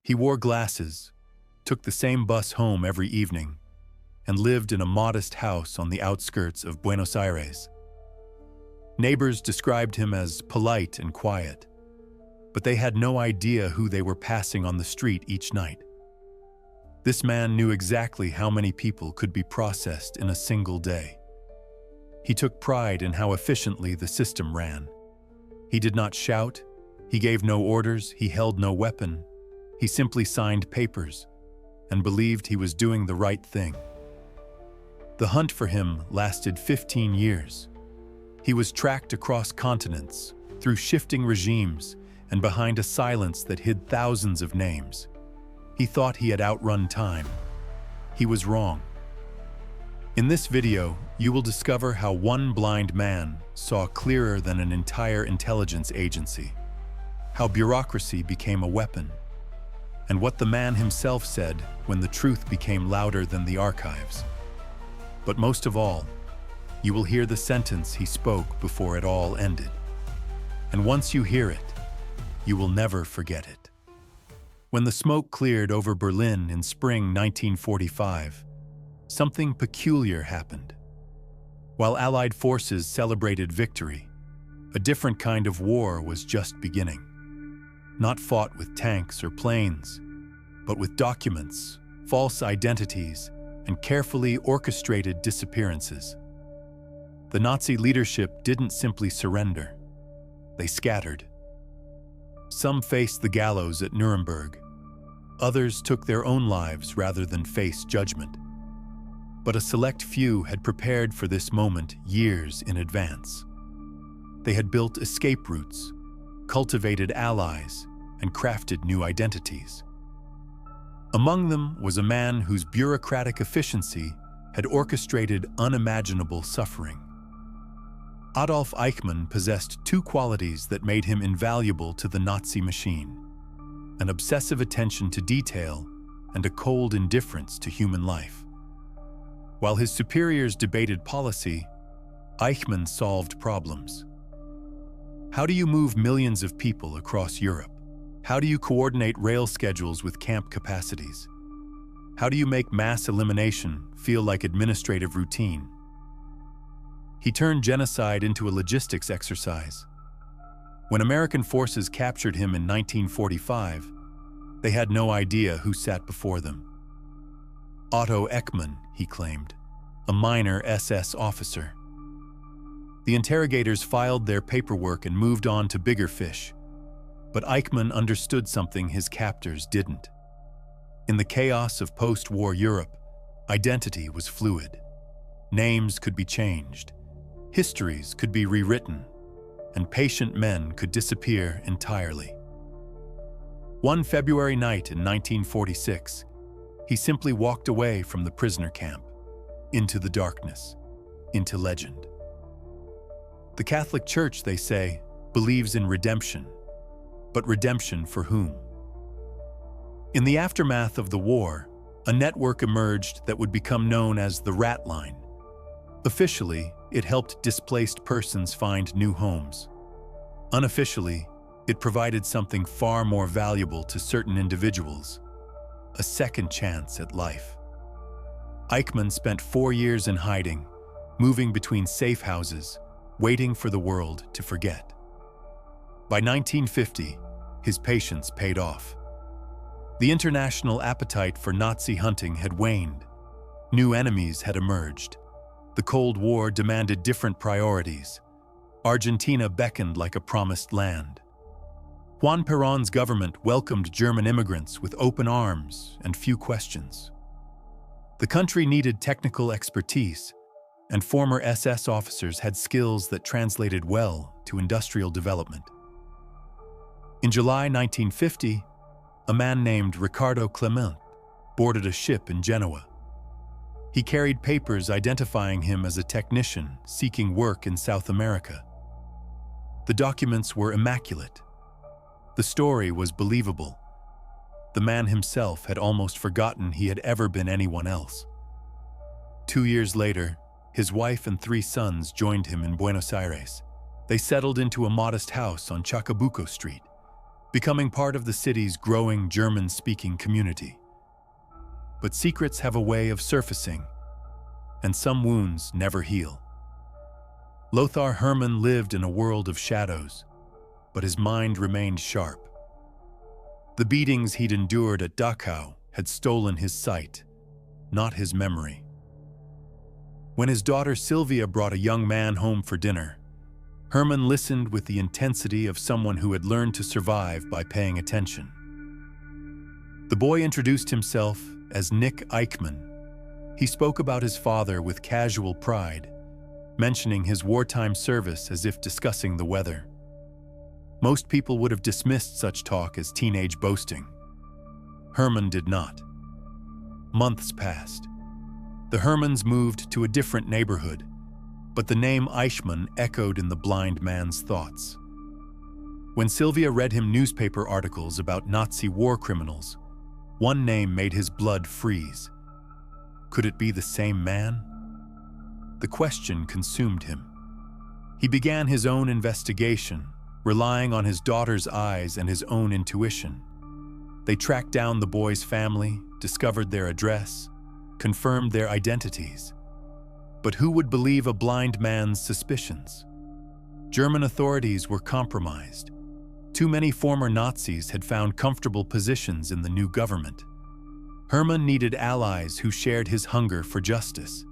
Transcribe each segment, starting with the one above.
He wore glasses, took the same bus home every evening, and lived in a modest house on the outskirts of Buenos Aires. Neighbors described him as polite and quiet, but they had no idea who they were passing on the street each night. This man knew exactly how many people could be processed in a single day. He took pride in how efficiently the system ran. He did not shout, he gave no orders, he held no weapon. He simply signed papers and believed he was doing the right thing. The hunt for him lasted 15 years. He was tracked across continents, through shifting regimes, and behind a silence that hid thousands of names. He thought he had outrun time. He was wrong. In this video, you will discover how one blind man saw clearer than an entire intelligence agency, how bureaucracy became a weapon, and what the man himself said when the truth became louder than the archives. But most of all, you will hear the sentence he spoke before it all ended. And once you hear it, you will never forget it. When the smoke cleared over Berlin in spring 1945, something peculiar happened. While Allied forces celebrated victory, a different kind of war was just beginning. Not fought with tanks or planes, but with documents, false identities, and carefully orchestrated disappearances. The Nazi leadership didn't simply surrender. They scattered. Some faced the gallows at Nuremberg. Others took their own lives rather than face judgment. But a select few had prepared for this moment years in advance. They had built escape routes, cultivated allies, and crafted new identities. Among them was a man whose bureaucratic efficiency had orchestrated unimaginable suffering. Adolf Eichmann possessed two qualities that made him invaluable to the Nazi machine: an obsessive attention to detail and a cold indifference to human life. While his superiors debated policy, Eichmann solved problems. How do you move millions of people across Europe? How do you coordinate rail schedules with camp capacities? How do you make mass elimination feel like administrative routine? He turned genocide into a logistics exercise. When American forces captured him in 1945, they had no idea who sat before them. Otto Eichmann, he claimed, a minor SS officer. The interrogators filed their paperwork and moved on to bigger fish. But Eichmann understood something his captors didn't. In the chaos of post-war Europe, identity was fluid. Names could be changed, histories could be rewritten, and patient men could disappear entirely. One February night in 1946, he simply walked away from the prisoner camp, into the darkness, into legend. The Catholic Church, they say, believes in redemption. But redemption for whom? In the aftermath of the war, a network emerged that would become known as the Rat Line. Officially, it helped displaced persons find new homes. Unofficially, it provided something far more valuable to certain individuals: a second chance at life. Eichmann spent 4 years in hiding, moving between safe houses, waiting for the world to forget. By 1950, his patience paid off. The international appetite for Nazi hunting had waned. New enemies had emerged. The Cold War demanded different priorities. Argentina beckoned like a promised land. Juan Perón's government welcomed German immigrants with open arms and few questions. The country needed technical expertise, and former SS officers had skills that translated well to industrial development. In July 1950, a man named Ricardo Clement boarded a ship in Genoa. He carried papers identifying him as a technician seeking work in South America. The documents were immaculate. The story was believable. The man himself had almost forgotten he had ever been anyone else. 2 years later, his wife and 3 sons joined him in Buenos Aires. They settled into a modest house on Chacabuco Street. becoming part of the city's growing German-speaking community. But secrets have a way of surfacing, and some wounds never heal. Lothar Hermann lived in a world of shadows, but his mind remained sharp. The beatings he'd endured at Dachau had stolen his sight, not his memory. When his daughter Sylvia brought a young man home for dinner, Hermann listened with the intensity of someone who had learned to survive by paying attention. The boy introduced himself as Nick Eichmann. He spoke about his father with casual pride, mentioning his wartime service as if discussing the weather. Most people would have dismissed such talk as teenage boasting. Hermann did not. Months passed. The Hermanns moved to a different neighborhood, but the name Eichmann echoed in the blind man's thoughts. When Sylvia read him newspaper articles about Nazi war criminals, one name made his blood freeze. Could it be the same man? The question consumed him. He began his own investigation, relying on his daughter's eyes and his own intuition. They tracked down the boy's family, discovered their address, confirmed their identities. But who would believe a blind man's suspicions? German authorities were compromised. Too many former Nazis had found comfortable positions in the new government. Hermann needed allies who shared his hunger for justice.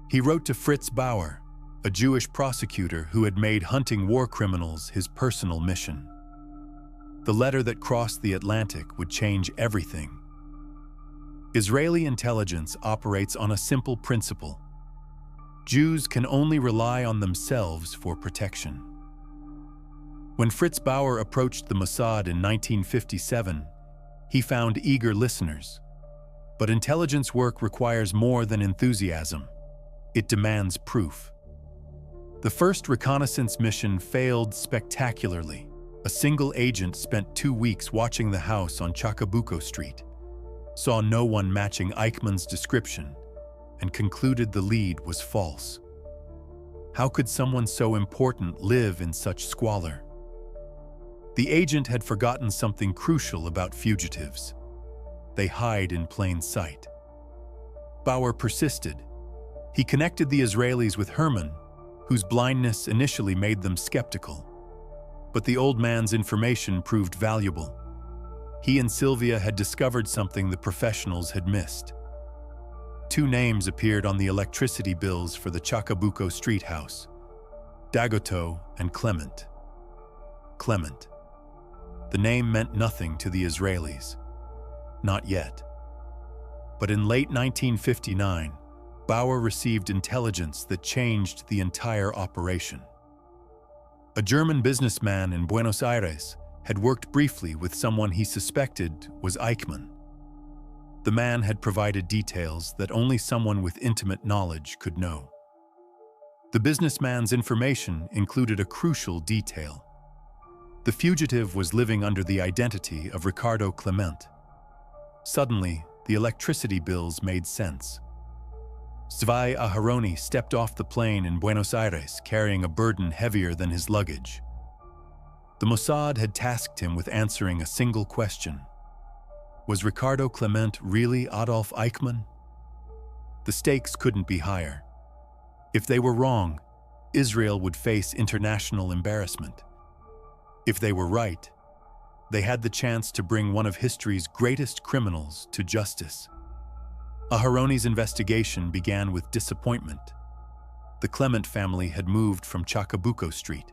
He wrote to Fritz Bauer, a Jewish prosecutor who had made hunting war criminals his personal mission. The letter that crossed the Atlantic would change everything. Israeli intelligence operates on a simple principle. Jews can only rely on themselves for protection. When Fritz Bauer approached the Mossad in 1957, he found eager listeners. But intelligence work requires more than enthusiasm. It demands proof. The first reconnaissance mission failed spectacularly. A single agent spent 2 weeks watching the house on Chacabuco Street, saw no one matching Eichmann's description, and concluded the lead was false. How could someone so important live in such squalor? The agent had forgotten something crucial about fugitives. They hide in plain sight. Bauer persisted. He connected the Israelis with Hermann, whose blindness initially made them skeptical. But the old man's information proved valuable. He and Sylvia had discovered something the professionals had missed. 2 names appeared on the electricity bills for the Chacabuco Street house: Dagoto and Clement. Clement. The name meant nothing to the Israelis. Not yet. But in late 1959, Bauer received intelligence that changed the entire operation. A German businessman in Buenos Aires had worked briefly with someone he suspected was Eichmann. The man had provided details that only someone with intimate knowledge could know. The businessman's information included a crucial detail. The fugitive was living under the identity of Ricardo Clement. Suddenly, the electricity bills made sense. Zwei Aharoni stepped off the plane in Buenos Aires carrying a burden heavier than his luggage. The Mossad had tasked him with answering a single question. Was Ricardo Clement really Adolf Eichmann? The stakes couldn't be higher. If they were wrong, Israel would face international embarrassment. If they were right, they had the chance to bring one of history's greatest criminals to justice. Aharoni's investigation began with disappointment. The Clement family had moved from Chacabuco Street.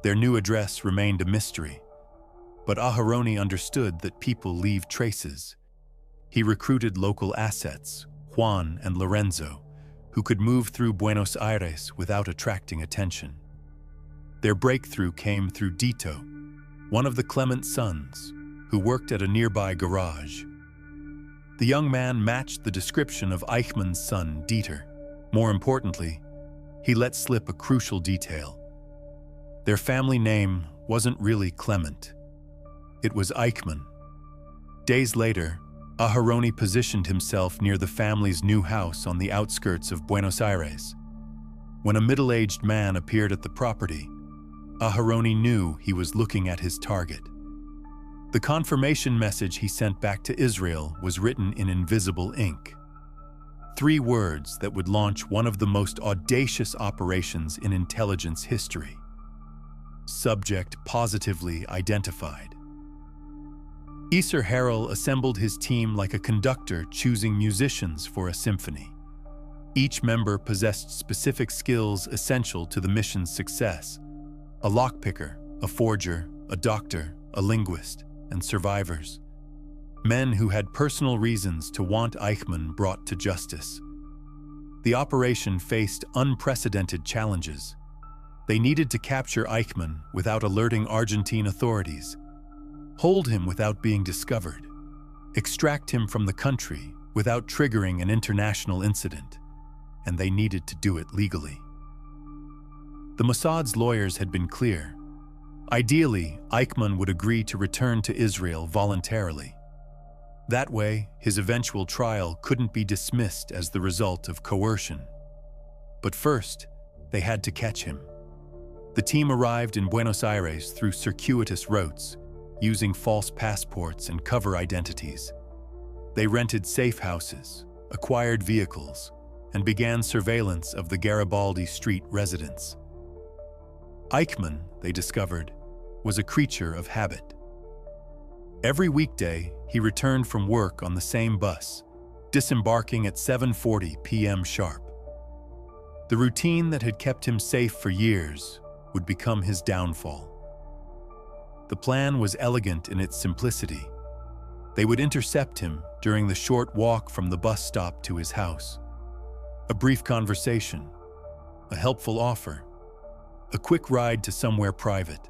Their new address remained a mystery. But Aharoni understood that people leave traces. He recruited local assets, Juan and Lorenzo, who could move through Buenos Aires without attracting attention. Their breakthrough came through Dito, one of the Clement sons, who worked at a nearby garage. The young man matched the description of Eichmann's son, Dieter. More importantly, he let slip a crucial detail. Their family name wasn't really Clement. It was Eichmann. Days later, Aharoni positioned himself near the family's new house on the outskirts of Buenos Aires. When a middle-aged man appeared at the property, Aharoni knew he was looking at his target. The confirmation message he sent back to Israel was written in invisible ink. 3 words that would launch one of the most audacious operations in intelligence history. Subject positively identified. Isser Harel assembled his team like a conductor choosing musicians for a symphony. Each member possessed specific skills essential to the mission's success: a lockpicker, a forger, a doctor, a linguist, and survivors. Men who had personal reasons to want Eichmann brought to justice. The operation faced unprecedented challenges. They needed to capture Eichmann without alerting Argentine authorities, hold him without being discovered, extract him from the country without triggering an international incident, and they needed to do it legally. The Mossad's lawyers had been clear. Ideally, Eichmann would agree to return to Israel voluntarily. That way, his eventual trial couldn't be dismissed as the result of coercion. But first, they had to catch him. The team arrived in Buenos Aires through circuitous routes, using false passports and cover identities. They rented safe houses, acquired vehicles, and began surveillance of the Garibaldi Street residence. Eichmann, they discovered, was a creature of habit. Every weekday, he returned from work on the same bus, disembarking at 7:40 p.m. sharp. The routine that had kept him safe for years would become his downfall. The plan was elegant in its simplicity. They would intercept him during the short walk from the bus stop to his house. A brief conversation, a helpful offer, a quick ride to somewhere private.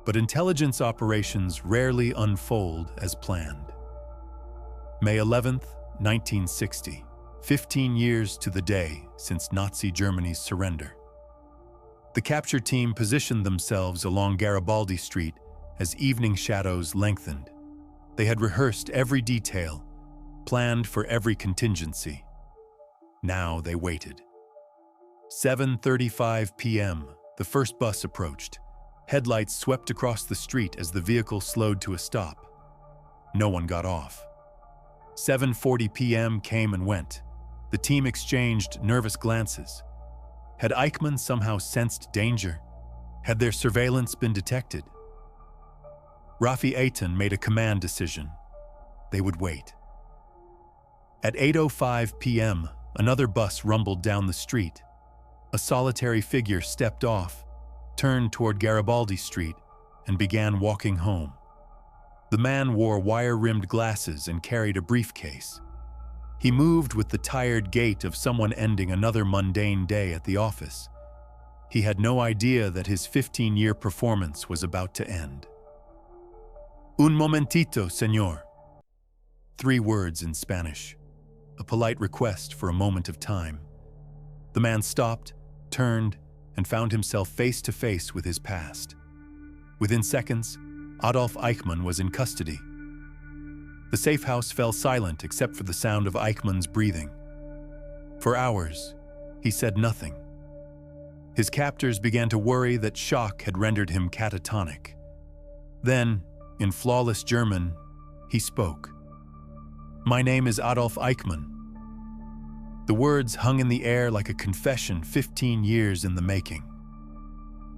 But intelligence operations rarely unfold as planned. May 11th, 1960, 15 years to the day since Nazi Germany's surrender. The capture team positioned themselves along Garibaldi Street as evening shadows lengthened. They had rehearsed every detail, planned for every contingency. Now they waited. 7:35 p.m., the first bus approached. Headlights swept across the street as the vehicle slowed to a stop. No one got off. 7:40 p.m. came and went. The team exchanged nervous glances. Had Eichmann somehow sensed danger? Had their surveillance been detected? Rafi Eitan made a command decision. They would wait. At 8:05 p.m., another bus rumbled down the street. A solitary figure stepped off, turned toward Garibaldi Street, and began walking home. The man wore wire-rimmed glasses and carried a briefcase. He moved with the tired gait of someone ending another mundane day at the office. He had no idea that his 15-year performance was about to end. Un momentito, señor. 3 words in Spanish, a polite request for a moment of time. The man stopped, turned, and found himself face to face with his past. Within seconds, Adolf Eichmann was in custody. The safe house fell silent except for the sound of Eichmann's breathing. For hours, he said nothing. His captors began to worry that shock had rendered him catatonic. Then, in flawless German, he spoke. "My name is Adolf Eichmann." The words hung in the air like a confession 15 years in the making.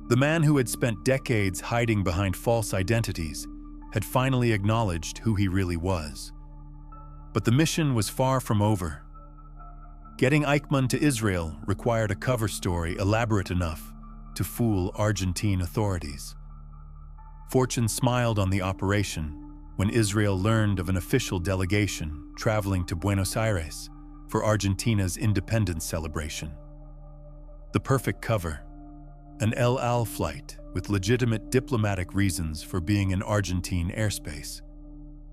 The man who had spent decades hiding behind false identities had finally acknowledged who he really was. But the mission was far from over. Getting Eichmann to Israel required a cover story elaborate enough to fool Argentine authorities. Fortune smiled on the operation when Israel learned of an official delegation traveling to Buenos Aires for Argentina's independence celebration. The perfect cover, an El Al flight with legitimate diplomatic reasons for being in Argentine airspace.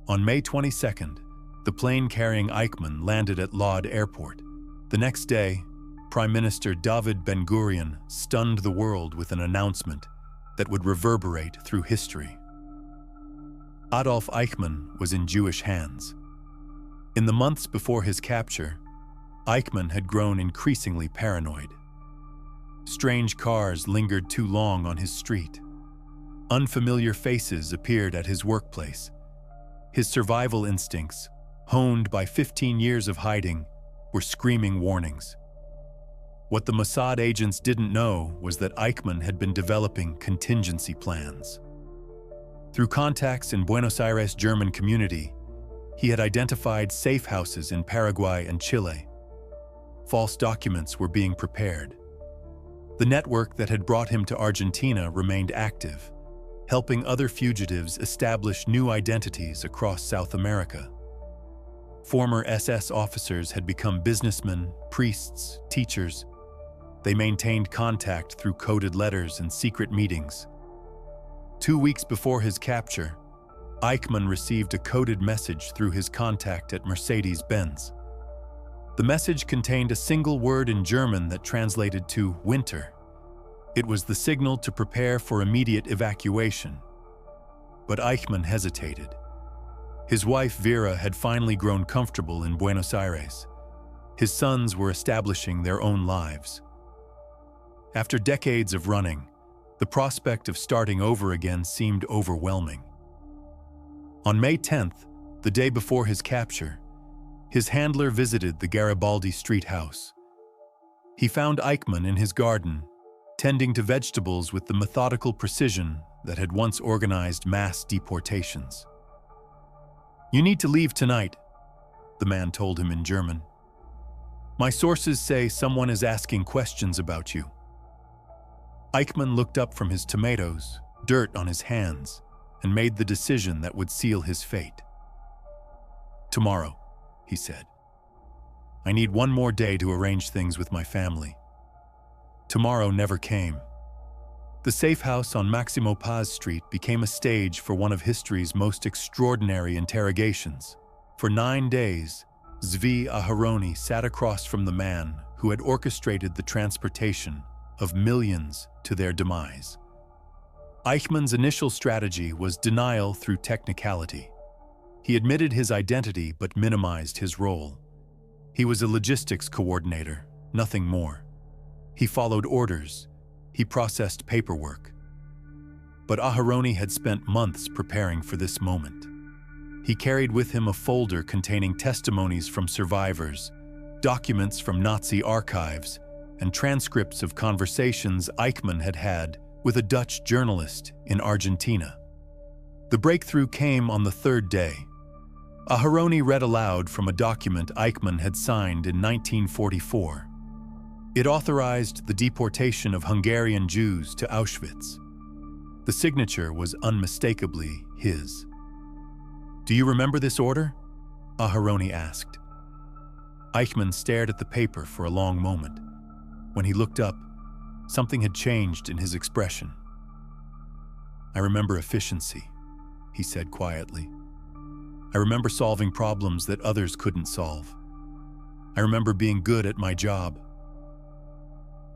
On May 22nd, the plane carrying Eichmann landed at Lod Airport. The next day, Prime Minister David Ben-Gurion stunned the world with an announcement that would reverberate through history. Adolf Eichmann was in Jewish hands. In the months before his capture, Eichmann had grown increasingly paranoid. Strange cars lingered too long on his street. Unfamiliar faces appeared at his workplace. His survival instincts, honed by 15 years of hiding, were screaming warnings. What the Mossad agents didn't know was that Eichmann had been developing contingency plans. Through contacts in Buenos Aires German community, he had identified safe houses in Paraguay and Chile. False documents were being prepared. The network that had brought him to Argentina remained active, helping other fugitives establish new identities across South America. Former SS officers had become businessmen, priests, teachers. They maintained contact through coded letters and secret meetings. 2 weeks before his capture, Eichmann received a coded message through his contact at Mercedes-Benz. The message contained a single word in German that translated to winter. It was the signal to prepare for immediate evacuation. But Eichmann hesitated. His wife Vera had finally grown comfortable in Buenos Aires. His sons were establishing their own lives. After decades of running, the prospect of starting over again seemed overwhelming. On May 10th, the day before his capture, his handler visited the Garibaldi Street house. He found Eichmann in his garden, tending to vegetables with the methodical precision that had once organized mass deportations. "You need to leave tonight," the man told him in German. "My sources say someone is asking questions about you." Eichmann looked up from his tomatoes, dirt on his hands, and made the decision that would seal his fate. "Tomorrow," he said. "I need one more day to arrange things with my family." Tomorrow never came. The safe house on Maximo Paz Street became a stage for one of history's most extraordinary interrogations. For 9 days, Zvi Aharoni sat across from the man who had orchestrated the transportation of millions to their demise. Eichmann's initial strategy was denial through technicality. He admitted his identity but minimized his role. He was a logistics coordinator, nothing more. He followed orders. He processed paperwork. But Aharoni had spent months preparing for this moment. He carried with him a folder containing testimonies from survivors, documents from Nazi archives, and transcripts of conversations Eichmann had had with a Dutch journalist in Argentina. The breakthrough came on the 3rd day. Aharoni read aloud from a document Eichmann had signed in 1944. It authorized the deportation of Hungarian Jews to Auschwitz. The signature was unmistakably his. "Do you remember this order?" Aharoni asked. Eichmann stared at the paper for a long moment. When he looked up, something had changed in his expression. "I remember efficiency," he said quietly. "I remember solving problems that others couldn't solve. I remember being good at my job."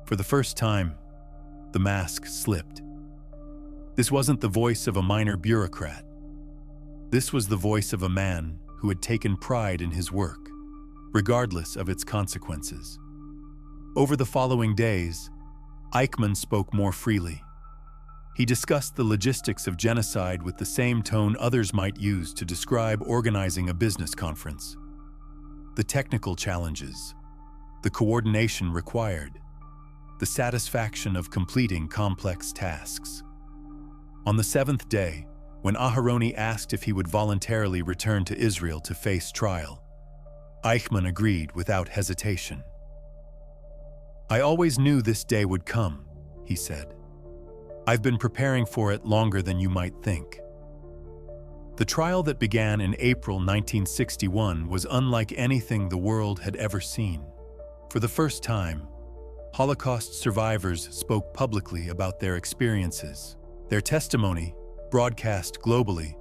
For the first time, the mask slipped. This wasn't the voice of a minor bureaucrat. This was the voice of a man who had taken pride in his work, regardless of its consequences. Over the following days, Eichmann spoke more freely. He discussed the logistics of genocide with the same tone others might use to describe organizing a business conference. The technical challenges, the coordination required, the satisfaction of completing complex tasks. On the 7th day, when Aharoni asked if he would voluntarily return to Israel to face trial, Eichmann agreed without hesitation. "I always knew this day would come," he said. "I've been preparing for it longer than you might think." The trial that began in April 1961 was unlike anything the world had ever seen. For the first time, Holocaust survivors spoke publicly about their experiences. Their testimony, broadcast globally,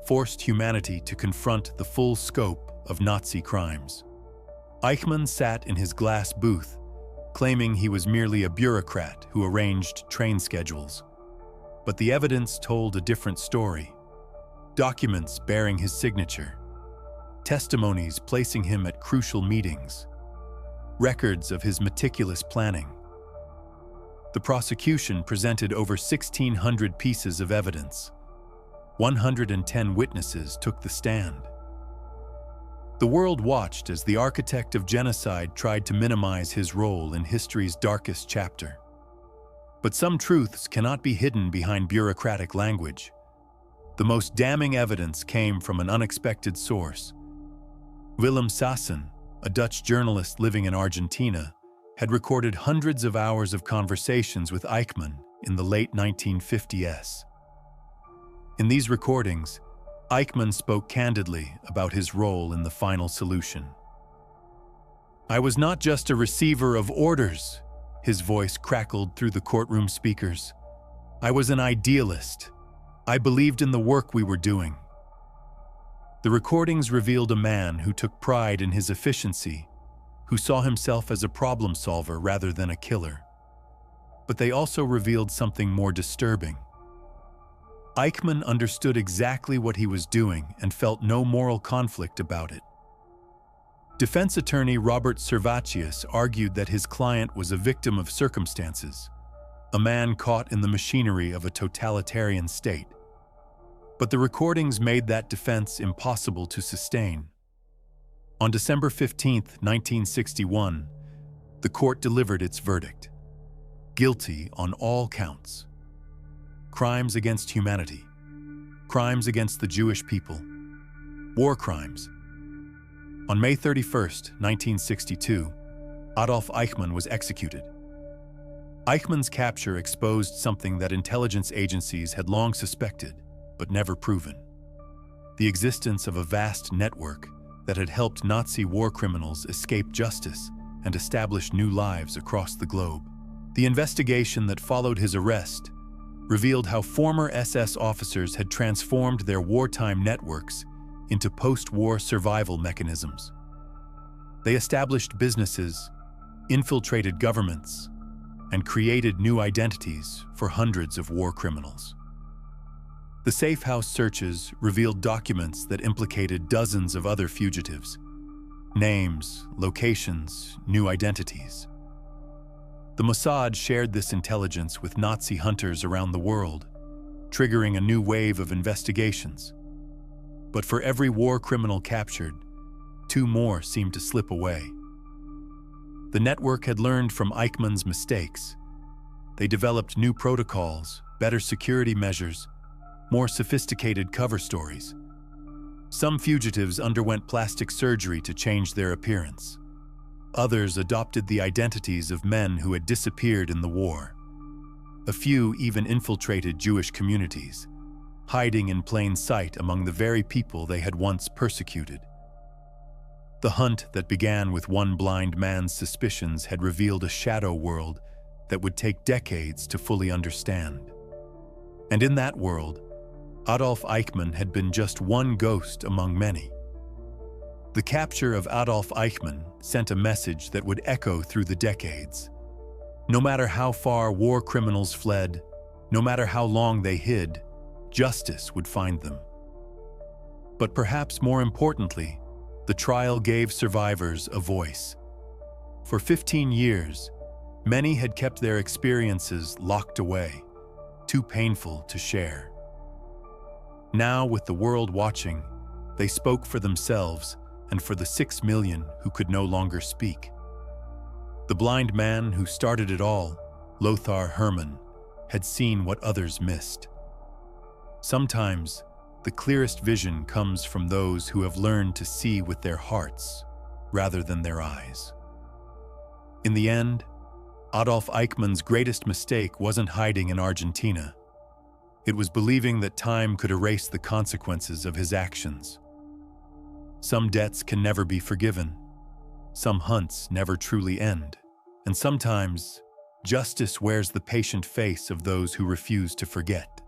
forced humanity to confront the full scope of Nazi crimes. Eichmann sat in his glass booth, claiming he was merely a bureaucrat who arranged train schedules. But the evidence told a different story. Documents bearing his signature, testimonies placing him at crucial meetings, records of his meticulous planning. The prosecution presented over 1,600 pieces of evidence. 110 witnesses took the stand. The world watched as the architect of genocide tried to minimize his role in history's darkest chapter. But some truths cannot be hidden behind bureaucratic language. The most damning evidence came from an unexpected source. Willem Sassen, a Dutch journalist living in Argentina, had recorded hundreds of hours of conversations with Eichmann in the late 1950s. In these recordings, Eichmann spoke candidly about his role in the final solution. "I was not just a receiver of orders," his voice crackled through the courtroom speakers. "I was an idealist. I believed in the work we were doing." The recordings revealed a man who took pride in his efficiency, who saw himself as a problem solver rather than a killer. But they also revealed something more disturbing. Eichmann understood exactly what he was doing and felt no moral conflict about it. Defense attorney Robert Servatius argued that his client was a victim of circumstances, a man caught in the machinery of a totalitarian state. But the recordings made that defense impossible to sustain. On December 15, 1961, the court delivered its verdict. Guilty on all counts. Crimes against humanity. Crimes against the Jewish people. War crimes. On May 31, 1962, Adolf Eichmann was executed. Eichmann's capture exposed something that intelligence agencies had long suspected, but never proven: the existence of a vast network that had helped Nazi war criminals escape justice and establish new lives across the globe. The investigation that followed his arrest revealed how former SS officers had transformed their wartime networks into post-war survival mechanisms. They established businesses, infiltrated governments, and created new identities for hundreds of war criminals. The safe house searches revealed documents that implicated dozens of other fugitives. Names, locations, new identities. The Mossad shared this intelligence with Nazi hunters around the world, triggering a new wave of investigations. But for every war criminal captured, 2 more seemed to slip away. The network had learned from Eichmann's mistakes. They developed new protocols, better security measures, more sophisticated cover stories. Some fugitives underwent plastic surgery to change their appearance. Others adopted the identities of men who had disappeared in the war. A few even infiltrated Jewish communities, hiding in plain sight among the very people they had once persecuted. The hunt that began with one blind man's suspicions had revealed a shadow world that would take decades to fully understand. And in that world, Adolf Eichmann had been just one ghost among many. The capture of Adolf Eichmann sent a message that would echo through the decades. No matter how far war criminals fled, no matter how long they hid, justice would find them. But perhaps more importantly, the trial gave survivors a voice. For 15 years, many had kept their experiences locked away, too painful to share. Now, with the world watching, they spoke for themselves and for the 6 million who could no longer speak. The blind man who started it all, Lothar Hermann, had seen what others missed. Sometimes, the clearest vision comes from those who have learned to see with their hearts rather than their eyes. In the end, Adolf Eichmann's greatest mistake wasn't hiding in Argentina. It was believing that time could erase the consequences of his actions. Some debts can never be forgiven. Some hunts never truly end. And sometimes, justice wears the patient face of those who refuse to forget.